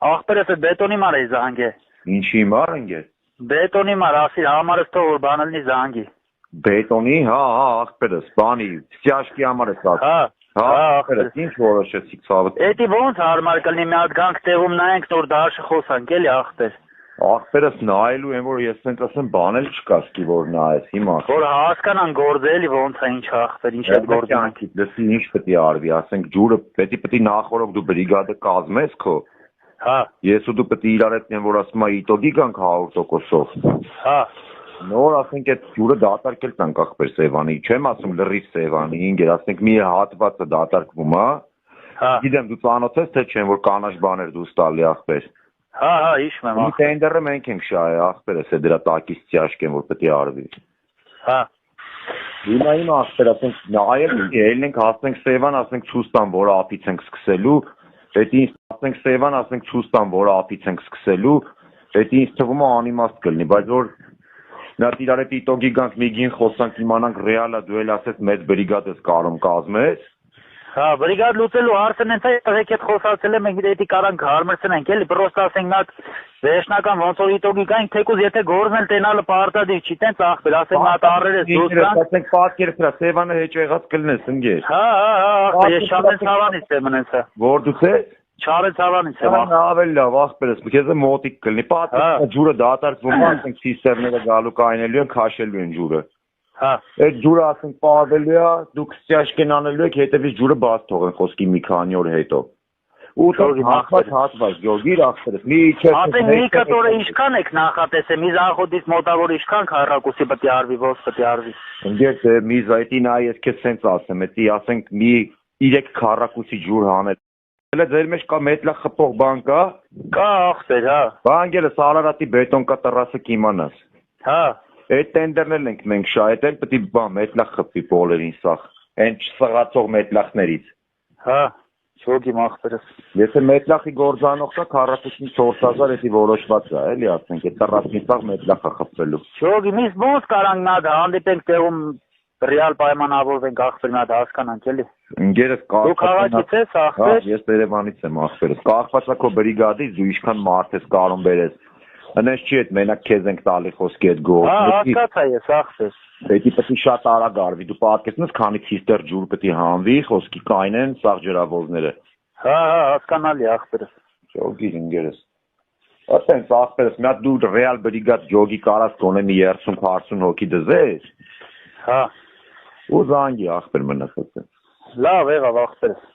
Ախպերս է բետոնի մար է զանգե։ Ինչի մար ընկե։ Բետոնի մար ասի համարս թող որ բանալնի զանգի։ Բետոնի, հա, ախպերս, բանի, ստյաշկի համար է սա։ Հա, ախպերս, ինչ որոշեցիք ցավը։ Էդի ոնց հարմար կլինի մի հատ գանք տեղում նայենք նոր դաշը խոսանք էլի ախպեր։ Ախպերս նայելու եմ որ ես ասենք ասեմ բան էլ չկա սկի որ նայես հիմա։ Որ հասկանան գործը էլի ոնց է ինչ ախպեր, ինչ է գործը։ Լսի ինչ պետք է արվի, ասենք ջուրը պետք է նախորդ դու բրիգադը կազմես քո։ Հա։ Ես ու դու պետք է իրար հետ որ ասում եմ իտոգի գանք 100%-ով։ Հա։ Նոր ասենք այդ ջուրը դատարկել տանք ախպեր Սևանի, չեմ ասում լրիվ Սևանի, ինգեր ասենք մի հատվածը դատարկվում է։ Հա։ Գիտեմ դու ծանոթ ես թե չեմ որ կանաչ բաներ դու ստալի ախպեր։ Հա, հիշում եմ ախպեր։ Տենդերը մենք ենք շահը ախպերս է դրա տակից ճաշկեն որ պետք է արվի։ Հա։ Հիմա ախպեր ասենք նայել ելնենք հասնենք Սևան, ասենք ցուստան որ ափից ենք սկսելու, դա ասենք Սևան, ասենք ցուստան որ ափից ենք սկսելու, դա ինձ թվում է անիմաստ կլինի, բայց որ նա իրար հետ իտոգի գանք միգին խոսանք իմանանք ռեալա դու էլ ասես մեծ բրիգադ ես կարում կազմես։ Հա, բրիգադ լուծելու հարցն են այդ հետ խոսացել եմ մենք դեպի կարանք հարմարցնենք էլի պրոստը ասենք նա վերջնական ոնց որ իտոգի գանք թեկուզ եթե գործն էլ տենալը պարտադիր չի տենց ախպեր ասենք նա տարերես դուրս գանք ասենք պատկեր վրա Սևանը հեճեղած կլնես ընկեր։ Հա, ես Չարենց Սավանից եմ մնացա։ Որ դու ես Չարենց Սավանից եմ։ Ավելի լավ ախպերս քեզ մոտիկ կլինի պատկեր ջուրը դատարկվում է ասենք սիստեմները գալու կայնելու են քաշելու են ջուրը։ Հա։ Այդ ջուրը ասենք պահվելու է, դուք ստյաշկեն անելու եք, հետևից ջուրը բաց թողեն խոսքի մի քանի օր հետո։ Ու հատված յոգիր ախպերս։ Մի չէ։ Ասենք մի կտորը ինչքան եք նախատեսել, մի զախոդից մոտավոր ինչքան քառակուսի պետք է արվի, ոնց պետք է արվի։ Ընկեր մի զայտի նայ ես քեզ սենց ասեմ, էդի ասենք մի 3 քառակուսի ջուր հանել։ Հələ ձեր մեջ կա մետլա խփող բան կա։ Կա ախպեր, հա։ Բանկերը Սարարատի բետոն կա տրասը կիմանաս։ Հա։ Այդ տենդերներն ենք մենք շահետել, պետք է բան մետլախ խփի բոլերին սախ։ Այն չսղացող մետլախներից։ Հա, չոգի ախպերս։ Եթե մետլախի գործանող կա 44000 էդի որոշված է, էլի ասենք, այդ տրասին սախ մետլախը խփվելու։ Չոգի միս ոնց կարանք նա հանդիպենք տեղում ռեալ պայմանավորվենք ախպեր նա հասկանանք էլի։ Ընկերս Դու քաղաքից ես ախպեր։ Ես Երևանից եմ ախպերս։ Կախված է քո բրիգադից, դու ինչքան մարդ ես կարում բերես։ Անես չի այդ մենակ քեզ ենք տալի խոսքի այդ գործը։ Հա, հասկացա ես ախպեր։ Պետք է շատ արագ արվի, դու պատկերացնես քանի ցիստեր ջուր պետք է հանվի, խոսքի կայնեն սաղ ջրավոզները։ Հա, հասկանալի ախպերս։ Ջոգի ընկերս։ Ասենց ախպերս, մի հատ դու ռեալ բրիգադ ջոգի կարած կոնե մի 30-40 հոգի դզես։ Հա։ Ու զանգի ախպեր մնացած։ Լավ եղավ ախպերս։